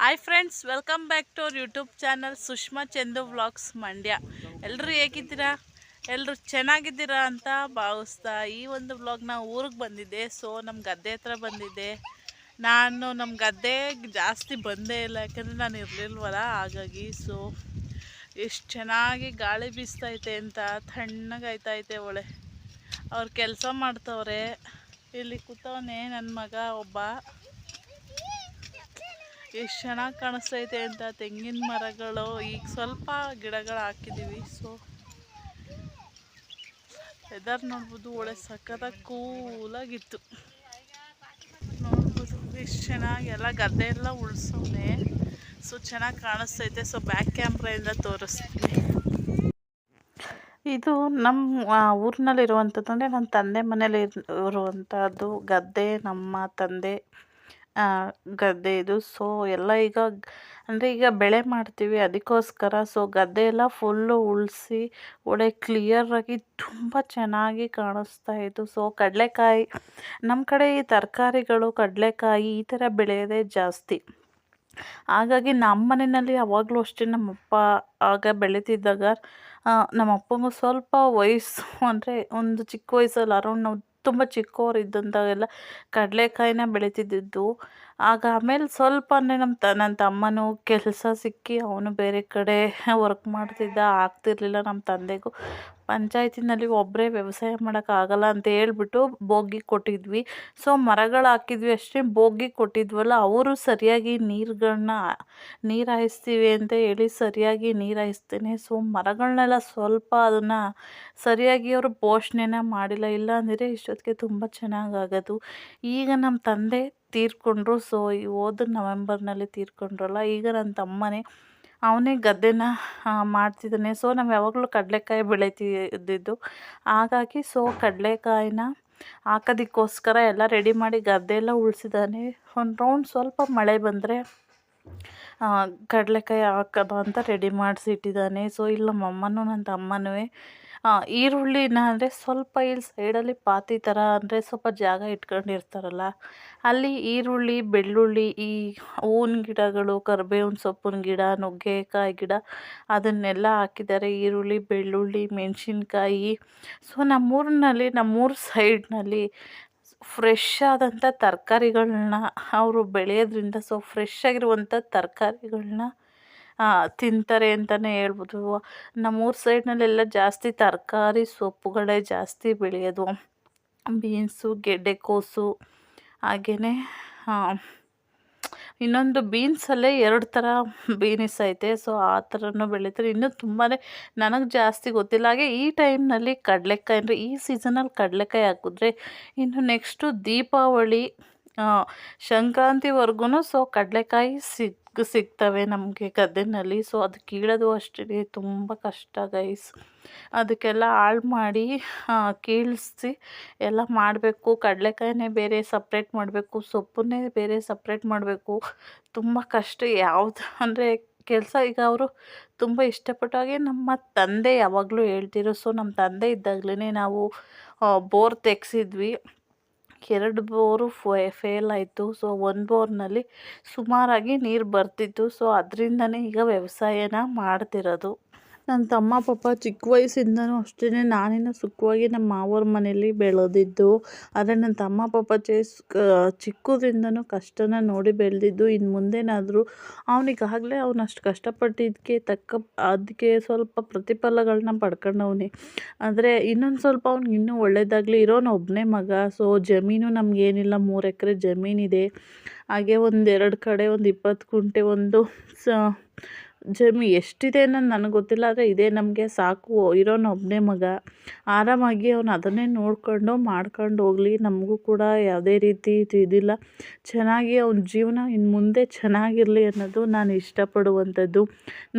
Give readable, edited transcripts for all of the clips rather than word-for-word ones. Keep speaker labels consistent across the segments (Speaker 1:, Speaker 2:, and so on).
Speaker 1: Hi friends, welcome back to our YouTube channel Sushma Chandu vlogs Mandya. ಎಲ್ಲರೂ ಹೇಗಿದ್ದೀರಾ? ಎಲ್ಲರೂ ಚೆನ್ನಾಗಿದ್ದೀರಾ ಅಂತ ಭಾವಿಸ್ತಾ ಈ ಒಂದು ವ್ಲಾಗ್ನ ಊರಿಗೆ ಬಂದಿದ್ದೆ. ಸೊ ನಮ್ಮ ಗದ್ದೆ ಹತ್ರ ಬಂದಿದ್ದೆ. ನಾನು ನಮ್ಮ ಗದ್ದೆ ಜಾಸ್ತಿ ಬಂದೇ ಇಲ್ಲ, ಯಾಕಂದರೆ ನಾನು ಇರಲಿಲ್ವಲ್ಲ, ಹಾಗಾಗಿ. ಸೊ ಎಷ್ಟು ಚೆನ್ನಾಗಿ ಗಾಳಿ ಬೀಸ್ತೈತೆ ಅಂತ, ತಣ್ಣಗಾಯ್ತೈತೆ ಒಳ್ಳೆ. ಅವ್ರು ಕೆಲಸ ಮಾಡ್ತವ್ರೆ. ಇಲ್ಲಿ ಕೂತವನೇ ನನ್ನ ಮಗ ಒಬ್ಬ. ಎಷ್ಟು ಚೆನ್ನಾಗಿ ಕಾಣಿಸ್ತೈತೆ ಅಂತ. ತೆಂಗಿನ ಮರಗಳು, ಈಗ ಸ್ವಲ್ಪ ಗಿಡಗಳು ಹಾಕಿದ್ದೀವಿ. ಸೊ ವೆದರ್ ನೋಡ್ಬೋದು, ಒಳ್ಳೆ ಸಖತ್ತಾಗಿ ಕೂಲಾಗಿತ್ತು. ನೋಡ್ಬೋದು ಎಷ್ಟು ಚೆನ್ನಾಗಿ ಎಲ್ಲ ಗದ್ದೆ ಎಲ್ಲ ಉಳ್ಸೋನೆ. ಸೊ ಚೆನ್ನಾಗಿ ಕಾಣಿಸ್ತೈತೆ. ಸೊ ಬ್ಯಾಕ್ ಕ್ಯಾಮ್ರಾಯಿಂದ ತೋರಿಸ್ತೀನಿ. ಇದು ನಮ್ಮ ಊರಿನಲ್ಲಿರುವಂಥದ್ದು, ಅಂದರೆ ನನ್ನ ತಂದೆ ಮನೇಲಿ ಇರುವಂಥದ್ದು ಗದ್ದೆ. ನಮ್ಮ ತಂದೆ ಗದ್ದೆ ಇದು. ಸೊ ಎಲ್ಲ ಈಗ ಅಂದರೆ ಈಗ ಬೆಳೆ ಮಾಡ್ತೀವಿ, ಅದಕ್ಕೋಸ್ಕರ. ಸೊ ಗದ್ದೆ ಎಲ್ಲ ಫುಲ್ಲು ಉಳಿಸಿ ಒಳ್ಳೆ ಕ್ಲಿಯರಾಗಿ ತುಂಬ ಚೆನ್ನಾಗಿ ಕಾಣಿಸ್ತಾ ಇತ್ತು. ಸೊ ಕಡಲೆಕಾಯಿ, ನಮ್ಮ ಕಡೆ ಈ ತರಕಾರಿಗಳು ಕಡಲೆಕಾಯಿ ಈ ಥರ ಬೆಳೆಯೋದೇ ಜಾಸ್ತಿ. ಹಾಗಾಗಿ ನಮ್ಮ ಮನೆಯಲ್ಲಿ ಯಾವಾಗಲೂ ಅಷ್ಟೇ, ನಮ್ಮಪ್ಪ ಆಗ ಬೆಳೀತಿದ್ದಾಗ ನಮ್ಮಪ್ಪಂಗೂ ಸ್ವಲ್ಪ ವಯಸ್ಸು, ಅಂದರೆ ಒಂದು ಚಿಕ್ಕ ವಯಸ್ಸಲ್ಲಿ ಅರೌಂಡ್ ನಾವು ತುಂಬ ಚಿಕ್ಕವರಿದ್ದಂತಾಗೆಲ್ಲ ಕಡಲೆಕಾಯಿನ ಬೆಳೀತಿದ್ದಿದ್ದು. ಆಗ ಆಮೇಲೆ ಸ್ವಲ್ಪ ಅಂದರೆ ನನ್ನ ತಮ್ಮನೂ ಕೆಲಸ ಸಿಕ್ಕಿ ಅವನು ಬೇರೆ ಕಡೆ ವರ್ಕ್ ಮಾಡ್ತಿದ್ದ, ಆಗ್ತಿರ್ಲಿಲ್ಲ ನಮ್ಮ ತಂದೆಗೂ. ಪಂಚಾಯತಿನಲ್ಲಿ ಒಬ್ಬರೇ ವ್ಯವಸಾಯ ಮಾಡೋಕ್ಕಾಗಲ್ಲ ಅಂತ ಹೇಳ್ಬಿಟ್ಟು ಬೋಗಿ ಕೊಟ್ಟಿದ್ವಿ. ಸೊ ಮರಗಳು ಹಾಕಿದ್ವಿ ಅಷ್ಟೇ, ಬೋಗಿ ಕೊಟ್ಟಿದ್ವಲ್ಲ, ಅವರು ಸರಿಯಾಗಿ ನೀರು ಹಾಯಿಸ್ತೀವಿ ಅಂತ ಹೇಳಿ ಸರಿಯಾಗಿ ನೀರು ಹಾಯಿಸ್ತೇನೆ. ಸೊ ಮರಗಳನ್ನೆಲ್ಲ ಸ್ವಲ್ಪ ಅದನ್ನು ಸರಿಯಾಗಿ ಅವರು ಪೋಷಣೆನ ಮಾಡಿಲ್ಲ, ಇಲ್ಲ ಅಂದರೆ ಇಷ್ಟೊತ್ತಿಗೆ ತುಂಬ ಚೆನ್ನಾಗಾಗೋದು. ಈಗ ನಮ್ಮ ತಂದೆ ತೀರ್ಕೊಂಡ್ರು. ಸೊ ಹೋದ ನವೆಂಬರ್ನಲ್ಲಿ ತೀರ್ಕೊಂಡ್ರಲ್ಲ. ಈಗ ನನ್ನ ತಮ್ಮನೇ, ಅವನೇ ಗದ್ದೆನ ಮಾಡ್ತಿದ್ದಾನೆ. ಸೊ ನಾವು ಯಾವಾಗಲೂ ಕಡಲೆಕಾಯಿ ಬೆಳೀತಿದ್ದಿದ್ದು, ಹಾಗಾಗಿ ಸೊ ಕಡಲೆಕಾಯಿನ ಹಾಕೋದಕ್ಕೋಸ್ಕರ ಎಲ್ಲ ರೆಡಿ ಮಾಡಿ ಗದ್ದೆ ಎಲ್ಲ ಉಳಿಸಿದ್ದಾನೆ. ಒಂದು ರೌಂಡ್ ಸ್ವಲ್ಪ ಮಳೆ ಬಂದರೆ ಕಡಲೆಕಾಯಿ ಹಾಕೋದು ಅಂತ ರೆಡಿ ಮಾಡಿಸಿಟ್ಟಿದ್ದಾನೆ. ಸೊ ಇಲ್ಲಿ ನಮ್ಮಮ್ಮನೂ ನನ್ನ ತಮ್ಮನೂ ಈರುಳ್ಳಿನ, ಅಂದರೆ ಸ್ವಲ್ಪ ಇಲ್ಲಿ ಸೈಡಲ್ಲಿ ಪಾತಿ ಥರ, ಅಂದರೆ ಸ್ವಲ್ಪ ಜಾಗ ಇಟ್ಕೊಂಡಿರ್ತಾರಲ್ಲ, ಅಲ್ಲಿ ಈರುಳ್ಳಿ, ಬೆಳ್ಳುಳ್ಳಿ, ಈ ಹೂವಿನ ಗಿಡಗಳು, ಕರಿಬೇವಿನ ಸೊಪ್ಪಿನ ಗಿಡ, ನುಗ್ಗೆಕಾಯಿ ಗಿಡ, ಅದನ್ನೆಲ್ಲ ಹಾಕಿದ್ದಾರೆ. ಈರುಳ್ಳಿ, ಬೆಳ್ಳುಳ್ಳಿ, ಮೆಣಸಿನ್ಕಾಯಿ. ಸೊ ನಮ್ಮೂರ ಸೈಡ್ನಲ್ಲಿ ಫ್ರೆಶ್ ಆದಂಥ ತರಕಾರಿಗಳನ್ನ ಅವರು ಬೆಳೆಯೋದ್ರಿಂದ, ಸೊ ಫ್ರೆಶ್ ಆಗಿರುವಂಥ ತರಕಾರಿಗಳನ್ನ ತಿಂತಾರೆ ಅಂತಲೇ ಹೇಳ್ಬೋದು. ನಮ್ಮೂರ ಸೈಡ್ನಲ್ಲೆಲ್ಲ ಜಾಸ್ತಿ ತರಕಾರಿ ಸೊಪ್ಪುಗಳೇ ಜಾಸ್ತಿ ಬೆಳೆಯೋದು. ಬೀನ್ಸು, ಗೆಡ್ಡೆಕೋಸು, ಹಾಗೆಯೇ ಇನ್ನೊಂದು ಬೀನ್ಸಲ್ಲೇ 2 ಥರ ಬೀನ್ಸ್ ಐತೆ. ಸೊ ಆ ಥರನೂ ಬೆಳೀತಾರೆ. ಇನ್ನೂ ತುಂಬಾ ನನಗೆ ಜಾಸ್ತಿ ಗೊತ್ತಿಲ್ಲ. ಹಾಗೆ ಈ ಟೈಮ್ನಲ್ಲಿ ಕಡಲೆಕಾಯಿ, ಅಂದರೆ ಈ ಸೀಸನಲ್ಲಿ ಕಡಲೆಕಾಯಿ ಹಾಕಿದ್ರೆ ಇನ್ನು ನೆಕ್ಸ್ಟು ದೀಪಾವಳಿ, ಸಂಕ್ರಾಂತಿವರೆಗೂ ಸೊ ಕಡಲೆಕಾಯಿ ಸಿಗ್ತವೆ ನಮಗೆ ಗದ್ದೆನಲ್ಲಿ. ಸೊ ಅದು ಕೀಳೋದು ಅಷ್ಟೇ ತುಂಬ ಕಷ್ಟ ಗೈಸ್. ಅದಕ್ಕೆಲ್ಲ ಹಾಳು ಮಾಡಿ ಕೀಳಿಸಿ ಎಲ್ಲ ಮಾಡಬೇಕು. ಕಡಲೆಕಾಯಿನೇ ಬೇರೆ ಸಪ್ರೇಟ್ ಮಾಡಬೇಕು, ಸೊಪ್ಪನ್ನೇ ಬೇರೆ ಸಪ್ರೇಟ್ ಮಾಡಬೇಕು. ತುಂಬ ಕಷ್ಟ. ಯಾವುದು ಅಂದರೆ ಕೆಲಸ. ಈಗ ಅವರು ತುಂಬ ಇಷ್ಟಪಟ್ಟಾಗೆ ನಮ್ಮ ತಂದೆ ಯಾವಾಗಲೂ ಹೇಳ್ತಿರೋ. ಸೊ ನಮ್ಮ ತಂದೆ ಇದ್ದಾಗಲೇ ನಾವು ಬೋರ್ ತೆಗ್ಸಿದ್ವಿ. 2 ಬೋರು ಫೇಲ್ ಆಯಿತು. ಸೊ 1 ಬೋರ್ನಲ್ಲಿ ಸುಮಾರಾಗಿ ನೀರು ಬರ್ತಿತ್ತು. ಸೊ ಅದರಿಂದನೇ ಈಗ ವ್ಯವಸಾಯನ ಮಾಡ್ತಿರೋದು. ನನ್ನ ತಮ್ಮ ಪಾಪ ಚಿಕ್ಕ ವಯಸ್ಸಿಂದನೂ ಅಷ್ಟೇ, ನಾನಿನ್ನು ಸುಖವಾಗಿ ನಮ್ಮ ಮಾವವ್ರ ಮನೇಲಿ ಬೆಳೆದಿದ್ದು. ಆದರೆ ನನ್ನ ತಮ್ಮ ಪಾಪ ಚಿಕ್ಕದ್ರಿಂದನೂ ಕಷ್ಟನ ನೋಡಿ ಬೆಳೆದಿದ್ದು. ಇನ್ನು ಮುಂದೇನಾದರೂ ಅವನಿಗಾಗಲೇ ಅಷ್ಟು ಕಷ್ಟಪಟ್ಟಿದ್ದಕ್ಕೆ ಅದಕ್ಕೆ ಸ್ವಲ್ಪ ಪ್ರತಿಫಲಗಳನ್ನ ಪಡ್ಕೊಂಡವನೆ. ಆದರೆ ಇನ್ನೊಂದು ಸ್ವಲ್ಪ ಅವ್ನಿಗೆ ಇನ್ನೂ ಒಳ್ಳೆಯದಾಗಲಿ. ಇರೋನು ಒಬ್ಬನೇ ಮಗ. ಸೊ ಜಮೀನು ನಮಗೇನಿಲ್ಲ, 3 ಎಕರೆ ಜಮೀನಿದೆ. ಹಾಗೆ 2 ಕಡೆ ಒಂದು 20 ಗುಂಟೆ ಒಂದು ಎಷ್ಟಿದೆ ಅನ್ನೋದು ನನಗೆ ಗೊತ್ತಿಲ್ಲ, ಆದರೆ ಇದೇ ನಮಗೆ ಸಾಕು. ಇರೋನು ಒಬ್ಬನೇ ಮಗ, ಆರಾಮಾಗಿ ಅವನು ಅದನ್ನೇ ನೋಡ್ಕೊಂಡು ಮಾಡ್ಕೊಂಡು ಹೋಗಲಿ. ನಮಗೂ ಕೂಡ ಯಾವುದೇ ರೀತಿ ಇದಿಲ್ಲ. ಚೆನ್ನಾಗಿ ಅವನ ಜೀವನ ಇನ್ನು ಮುಂದೆ ಚೆನ್ನಾಗಿರಲಿ ಅನ್ನೋದು ನಾನು ಇಷ್ಟಪಡುವಂಥದ್ದು.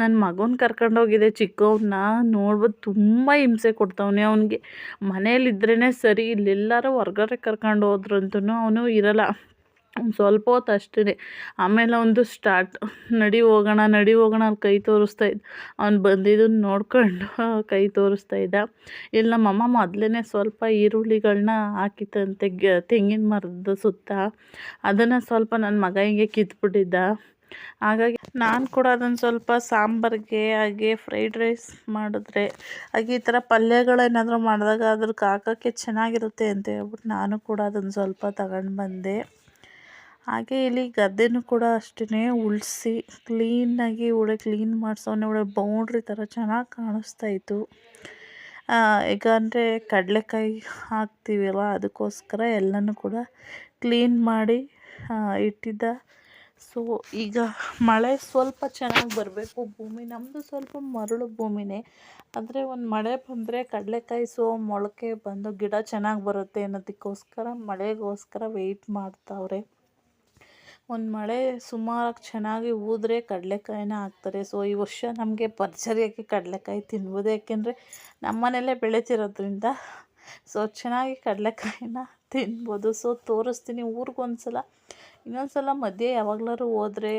Speaker 1: ನನ್ನ ಮಗನ ಕರ್ಕೊಂಡೋಗಿದ್ದೆ ಚಿಕ್ಕವನ್ನ, ನೋಡ್ಬೋದು ತುಂಬ ಹಿಂಸೆ ಕೊಡ್ತಾವನೆ. ಅವನಿಗೆ ಮನೇಲಿದ್ರೇ ಸರಿ, ಇಲ್ಲೆಲ್ಲರೂ ಹೊರ್ಗಡೆ ಕರ್ಕೊಂಡು ಹೋದ್ರಂತೂ ಅವನು ಇರಲ್ಲ. ಒಂದು ಸ್ವಲ್ಪ ಹೊತ್ತು ಅಷ್ಟೇ. ಆಮೇಲೆ ಒಂದು ಸ್ಟಾರ್ಟ್, ನಡಿ ಹೋಗೋಣ ನಡಿ ಹೋಗೋಣ ಅಲ್ಲಿ ಕೈ ತೋರಿಸ್ತಾ ಇದ್ದ. ಅವ್ನು ಬಂದಿದ್ದನ್ನು ನೋಡ್ಕೊಂಡು ಕೈ ತೋರಿಸ್ತಾ ಇದ್ದ. ಇಲ್ಲಿ ನಮ್ಮಮ್ಮ ಮೊದಲೇ ಸ್ವಲ್ಪ ಈರುಳ್ಳಿಗಳನ್ನ ಹಾಕಿತ್ತಂತೆ ತೆಂಗಿನ ಮರದ ಸುತ್ತ. ಅದನ್ನು ಸ್ವಲ್ಪ ನನ್ನ ಮಗ ಹಿಂಗೆ ಕಿತ್ಬಿಟ್ಟಿದ್ದ. ಹಾಗಾಗಿ ನಾನು ಕೂಡ ಅದನ್ನು ಸ್ವಲ್ಪ ಸಾಂಬಾರಿಗೆ ಹಾಗೆ ಫ್ರೈಡ್ ರೈಸ್ ಮಾಡಿದ್ರೆ ಹಾಗೆ ಈ ಥರ ಪಲ್ಯಗಳೇನಾದರೂ ಮಾಡಿದಾಗ ಅದ್ರಕ್ಕೆ ಹಾಕೋಕ್ಕೆ ಚೆನ್ನಾಗಿರುತ್ತೆ ಅಂತ ಹೇಳ್ಬಿಟ್ಟು ನಾನು ಕೂಡ ಅದನ್ನು ಸ್ವಲ್ಪ ತಗೊಂಡು ಬಂದೆ. ಹಾಗೆ ಇಲ್ಲಿ ಗದ್ದೆನೂ ಕೂಡ ಅಷ್ಟೇ ಉಳಿಸಿ ಕ್ಲೀನಾಗಿ ಕ್ಲೀನ್ ಮಾಡಿಸೋನೆ ಬೌಂಡ್ರಿ ಥರ ಚೆನ್ನಾಗಿ ಕಾಣಿಸ್ತಾಯಿತ್ತು. ಈಗ ಅಂದರೆ ಕಡಲೆಕಾಯಿ ಹಾಕ್ತೀವಲ್ಲ, ಅದಕ್ಕೋಸ್ಕರ ಎಲ್ಲನೂ ಕೂಡ ಕ್ಲೀನ್ ಮಾಡಿ ಇಟ್ಟಿದ್ದ. ಸೊ ಈಗ ಮಳೆ ಸ್ವಲ್ಪ ಚೆನ್ನಾಗಿ ಬರಬೇಕು. ಭೂಮಿ ನಮ್ಮದು ಸ್ವಲ್ಪ ಮರಳು ಭೂಮಿನೇ, ಆದರೆ ಒಂದು ಮಳೆ ಬಂದರೆ ಕಡಲೆಕಾಯಿ ಮೊಳಕೆ ಬಂದು ಗಿಡ ಚೆನ್ನಾಗಿ ಬರುತ್ತೆ ಅನ್ನೋದಕ್ಕೋಸ್ಕರ ಮಳೆಗೋಸ್ಕರ ವೆಯ್ಟ್ ಮಾಡ್ತಾವ್ರೆ. ಒಂದು ಮಳೆ ಸುಮಾರಾಗಿ ಚೆನ್ನಾಗಿ ಊದ್ರೆ ಕಡಲೆಕಾಯಿನ ಹಾಕ್ತಾರೆ. ಸೊ ಈ ವರ್ಷ ನಮಗೆ ಭರ್ಜರಿಯಾಗಿ ಕಡಲೆಕಾಯಿ ತಿನ್ಬೋದು, ಯಾಕೆಂದರೆ ನಮ್ಮ ಮನೆಯಲ್ಲೇ ಬೆಳೀತಿರೋದ್ರಿಂದ ಸೊ ಚೆನ್ನಾಗಿ ಕಡಲೆಕಾಯಿನ ತಿನ್ಬೋದು. ಸೊ ತೋರಿಸ್ತೀನಿ ಊರಿಗೊಂದ್ಸಲ. ಇನ್ನೊಂದು ಮಧ್ಯೆ ಯಾವಾಗಲಾದ್ರು ಹೋದರೆ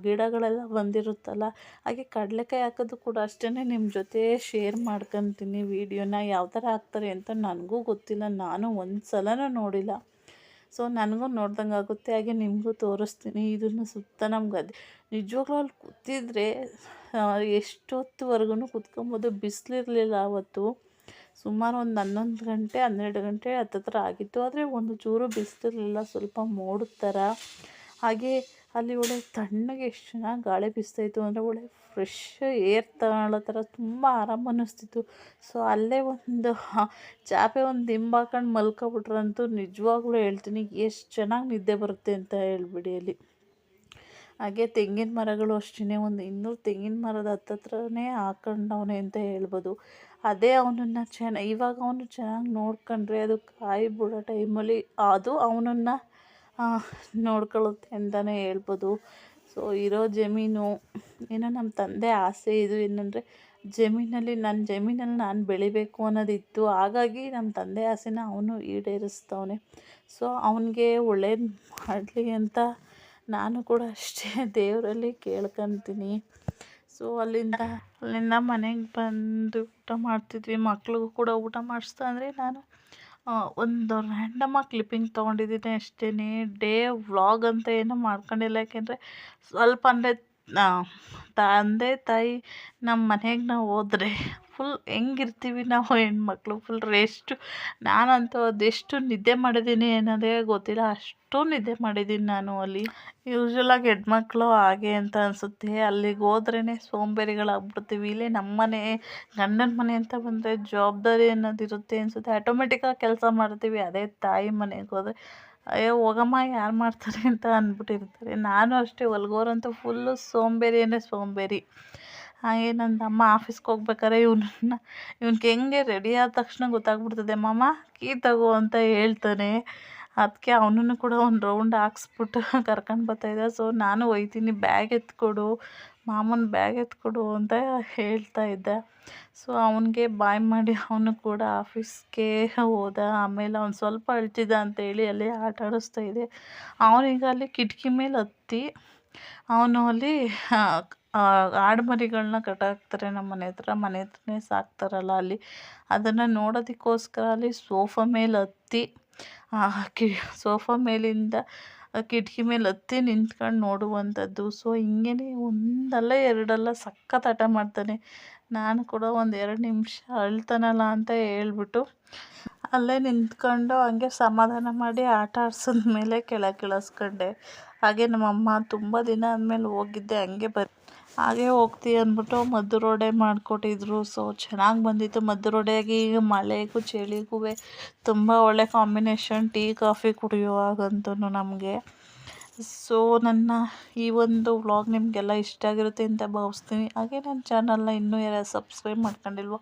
Speaker 1: ಗಿಡಗಳೆಲ್ಲ ಬಂದಿರುತ್ತಲ್ಲ, ಹಾಗೆ ಕಡಲೆಕಾಯಿ ಹಾಕೋದು ಕೂಡ ಅಷ್ಟೇ ನಿಮ್ಮ ಜೊತೆ ಶೇರ್ ಮಾಡ್ಕೊತೀನಿ ವೀಡಿಯೋನ. ಯಾವ ಥರ ಹಾಕ್ತಾರೆ ಅಂತ ನನಗೂ ಗೊತ್ತಿಲ್ಲ, ನಾನು ಒಂದು ಸಲನೂ ನೋಡಿಲ್ಲ. ಸೊ ನನಗೂ ನೋಡ್ದಂಗೆ ಆಗುತ್ತೆ, ಹಾಗೆ ನಿಮಗೂ ತೋರಿಸ್ತೀನಿ. ಇದನ್ನು ಸುತ್ತ ನಮ್ಮ ಗದ್ದೆ ನಿಜವಾಗ್ಲೂ ಅಲ್ಲಿ ಕೂತಿದ್ರೆ ಎಷ್ಟೊತ್ತುವರೆಗೂ ಕೂತ್ಕೊಬೋದು. ಬಿಸಿಲಿರಲಿಲ್ಲ ಅವತ್ತು, ಸುಮಾರು ಒಂದು 11 ಗಂಟೆ 12 ಗಂಟೆ ಹತ್ತತ್ರ ಆಗಿತ್ತು. ಆದರೆ ಒಂದು ಚೂರು ಬಿಸಿಲಿರಲಿಲ್ಲ, ಸ್ವಲ್ಪ ಮೋಡದ ಥರ. ಹಾಗೆ ಅಲ್ಲಿ ತಣ್ಣಗೆ ಎಷ್ಟು ಚೆನ್ನಾಗಿ ಗಾಳಿ ಬೀಸ್ತಾಯಿತ್ತು ಅಂದರೆ ಫ್ರೆಶ್ ಏರ್ ತಗೊಳ್ಳೋ ಥರ ತುಂಬ ಆರಾಮ ಅನ್ನಿಸ್ತಿತ್ತು. ಸೊ ಅಲ್ಲೇ ಒಂದು ಚಾಪೆ ಒಂದು ದಿಂಬು ಹಾಕೊಂಡು ಮಲ್ಕೊಬಿಟ್ರಂತೂ ನಿಜವಾಗ್ಲೂ ಹೇಳ್ತೀನಿ ಎಷ್ಟು ಚೆನ್ನಾಗಿ ನಿದ್ದೆ ಬರುತ್ತೆ ಅಂತ ಹೇಳ್ಬಿಡಿ ಅಲ್ಲಿ. ಹಾಗೆ ತೆಂಗಿನ ಮರಗಳು ಅಷ್ಟೇ, ಒಂದು 200 ತೆಂಗಿನ ಮರದ ಹತ್ತತ್ರನೇ ಹಾಕೊಂಡವನೆ ಅಂತ ಹೇಳ್ಬೋದು. ಅದೇ ಅವನನ್ನು ಇವಾಗ ಅವನು ಚೆನ್ನಾಗಿ ನೋಡ್ಕೊಂಡ್ರೆ ಅದು ಕಾಯಿ ಬಿಡೋ ಟೈಮಲ್ಲಿ ಅದು ಅವನನ್ನು ನೋಡ್ಕೊಳ್ಳುತ್ತೆ ಅಂತಲೇ ಹೇಳ್ಬೋದು. ಸೊ ಇರೋ ಜಮೀನು ಏನೋ ನಮ್ಮ ತಂದೆ ಆಸೆ ಇದು ಏನಂದರೆ ನನ್ನ ಜಮೀನಲ್ಲಿ ನಾನು ಬೆಳಿಬೇಕು ಅನ್ನೋದಿತ್ತು. ಹಾಗಾಗಿ ನಮ್ಮ ತಂದೆ ಆಸೆನ ಅವನು ಈಡೇರಿಸ್ತವನೆ. ಸೊ ಅವನಿಗೆ ಒಳ್ಳೇದು ಮಾಡಲಿ ಅಂತ ನಾನು ಕೂಡ ಅಷ್ಟೇ ದೇವರಲ್ಲಿ ಕೇಳ್ಕೊತೀನಿ. ಸೊ ಅಲ್ಲಿಂದ ಮನೆಗೆ ಬಂದು ಊಟ ಮಾಡ್ತಿದ್ವಿ. ಮಕ್ಳಿಗೂ ಕೂಡ ಊಟ ಮಾಡಿಸ್ತಾ ಅಂದರೆ ನಾನು ಒಂದು ರ್ಯಾಂಡಮಾಗಿ ಕ್ಲಿಪ್ಪಿಂಗ್ ತೊಗೊಂಡಿದ್ದೀನಿ ಅಷ್ಟೇ. ಡೇ ವ್ಲಾಗ್ ಅಂತ ಏನೂ ಮಾಡ್ಕೊಂಡಿಲ್ಲ, ಯಾಕೆಂದರೆ ಸ್ವಲ್ಪ ಅಂದರೆ ತಂದೆ ತಾಯಿ ನಮ್ಮ ಮನೆಗೆ ನಾವು ಹೋದ್ರೆ ಫುಲ್ ಹೆಂಗಿರ್ತೀವಿ ನಾವು ಹೆಣ್ಮಕ್ಳು, ಫುಲ್ ರೆಸ್ಟು. ನಾನಂತೂ ಅದೆಷ್ಟು ನಿದ್ದೆ ಮಾಡಿದ್ದೀನಿ ಅನ್ನೋದೇ ಗೊತ್ತಿಲ್ಲ, ಅಷ್ಟು ನಿದ್ದೆ ಮಾಡಿದ್ದೀನಿ ನಾನು ಅಲ್ಲಿ. ಯೂಶ್ವಲಾಗಿ ಹೆಣ್ಮಕ್ಳು ಹಾಗೆ ಅಂತ ಅನಿಸುತ್ತೆ, ಅಲ್ಲಿಗೆ ಹೋದ್ರೇ ಸೋಂಬೇರಿಗಳಾಗ್ಬಿಡ್ತೀವಿ. ಇಲ್ಲೇ ನಮ್ಮ ಮನೆ ಗಂಡನ ಮನೆ ಅಂತ ಬಂದರೆ ಜವಾಬ್ದಾರಿ ಅನ್ನೋದಿರುತ್ತೆ ಅನಿಸುತ್ತೆ, ಆಟೋಮೆಟಿಕ್ಕಾಗಿ ಕೆಲಸ ಮಾಡ್ತೀವಿ. ಅದೇ ತಾಯಿ ಮನೆಗೆ ಹೋದರೆ ಅಯ್ಯೋ ಹೋಗಮ್ಮ ಯಾರು ಮಾಡ್ತಾರೆ ಅಂತ ಅಂದ್ಬಿಟ್ಟಿರ್ತಾರೆ. ನಾನು ಅಷ್ಟೇ, ಹೊಲ್ಗೋರಂತೂ ಫುಲ್ಲು ಸೋಂಬೇರಿ ಅಂದರೆ ಸೋಂಬೇರಿ. ಹಾಗೆ ನನ್ನ ತಮ್ಮ ಆಫೀಸ್ಗೆ ಹೋಗ್ಬೇಕಾದ್ರೆ ಇವ್ನಿಗೆ ಹೆಂಗೆ ರೆಡಿ ಆದ ತಕ್ಷಣ ಗೊತ್ತಾಗ್ಬಿಡ್ತದೆ, ಮಾಮ ಕೀ ತಗೋ ಅಂತ ಹೇಳ್ತಾನೆ. ಅದಕ್ಕೆ ಅವನನ್ನು ಕೂಡ ಒಂದು ರೌಂಡ್ ಹಾಕ್ಸ್ಬಿಟ್ಟು ಕರ್ಕೊಂಡು ಬರ್ತಾಯಿದ್ದ. ಸೊ ನಾನು ಒಯ್ತೀನಿ, ಬ್ಯಾಗ್ ಎತ್ಕೊಡು ಮಾಮನ ಬ್ಯಾಗ್ ಎತ್ಕೊಡು ಅಂತ ಹೇಳ್ತಾ ಇದ್ದೆ. ಸೊ ಅವನಿಗೆ ಬಾಯ್ ಮಾಡಿ ಅವನು ಕೂಡ ಆಫೀಸ್ಗೆ ಹೋದ. ಆಮೇಲೆ ಅವ್ನು ಸ್ವಲ್ಪ ಅಳ್ತಿದ್ದ ಅಂತೇಳಿ ಅಲ್ಲಿ ಆಟ ಆಡಿಸ್ತಾ ಇದೆ. ಅವನೀಗ ಅಲ್ಲಿ ಕಿಟಕಿ ಮೇಲೆ ಹತ್ತಿ ಅವನು ಅಲ್ಲಿ ಆಡುಮರಿಗಳನ್ನ ಕಟ್ಟಾಕ್ತಾರೆ ನಮ್ಮ ಮನೆ ಹತ್ರನೇ ಸಾಕ್ತಾರಲ್ಲ ಅಲ್ಲಿ. ಅದನ್ನು ನೋಡೋದಕ್ಕೋಸ್ಕರ ಅಲ್ಲಿ ಸೋಫಾ ಮೇಲೆ ಹತ್ತಿ ಸೋಫಾ ಮೇಲಿಂದ ಕಿಟಕಿ ಮೇಲೆ ಹತ್ತಿ ನಿಂತ್ಕೊಂಡು ನೋಡುವಂಥದ್ದು. ಸೊ ಹಿಂಗೇ ಒಂದಲ್ಲ ಎರಡಲ್ಲ ಸಖತ್ ಆಟ ಮಾಡ್ತಾನೆ. ನಾನು ಕೂಡ ಒಂದು 2 ನಿಮಿಷ ಅಳ್ತಾನಲ್ಲ ಅಂತ ಹೇಳ್ಬಿಟ್ಟು ಅಲ್ಲೇ ನಿಂತ್ಕೊಂಡು ಹಂಗೆ ಸಮಾಧಾನ ಮಾಡಿ ಆಟ ಆಡ್ಸಿದ್ಮೇಲೆ ಕೆಳಗೆ ಇಳಿಸ್ಕೊಂಡೆ. ಹಾಗೆ ನಮ್ಮಮ್ಮ ತುಂಬ ದಿನ ಆದಮೇಲೆ ಹೋಗಿದ್ದೆ, ಹಾಗೆ ಹೋಗ್ತೀವಿ ಅಂದ್ಬಿಟ್ಟು ಮದ್ದೂರು ಮಾಡಿಕೊಟ್ಟಿದ್ರು. ಸೊ ಚೆನ್ನಾಗಿ ಬಂದಿತ್ತು ಮದ್ದೂರು ವಡೆಯಾಗಿ. ಈಗ ಮಳೆಗೂ ಚಳಿಗೂ ತುಂಬ ಒಳ್ಳೆ ಕಾಂಬಿನೇಷನ್, ಟೀ ಕಾಫಿ ಕುಡಿಯುವಾಗಂತೂ ನಮಗೆ. ಸೊ ನನ್ನ ಈ ಒಂದು ವ್ಲಾಗ್ ನಿಮಗೆಲ್ಲ ಇಷ್ಟ ಆಗಿರುತ್ತೆ ಅಂತ ಭಾವಿಸ್ತೀನಿ. ಹಾಗೆ ನನ್ನ ಚಾನಲ್ನ ಇನ್ನೂ ಯಾರು ಸಬ್ಸ್ಕ್ರೈಬ್ ಮಾಡ್ಕೊಂಡಿಲ್ವೋ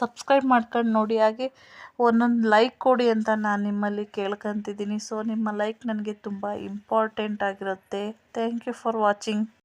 Speaker 1: ಸಬ್ಸ್ಕ್ರೈಬ್ ಮಾಡ್ಕೊಂಡು ನೋಡಿ. ಹಾಗೆ ಒಂದೊಂದು ಲೈಕ್ ಕೊಡಿ ಅಂತ ನಾನು ನಿಮ್ಮಲ್ಲಿ ಕೇಳ್ಕೊತಿದ್ದೀನಿ. ಸೊ ನಿಮ್ಮ ಲೈಕ್ ನನಗೆ ತುಂಬ ಇಂಪಾರ್ಟೆಂಟ್ ಆಗಿರುತ್ತೆ. Thank you for watching.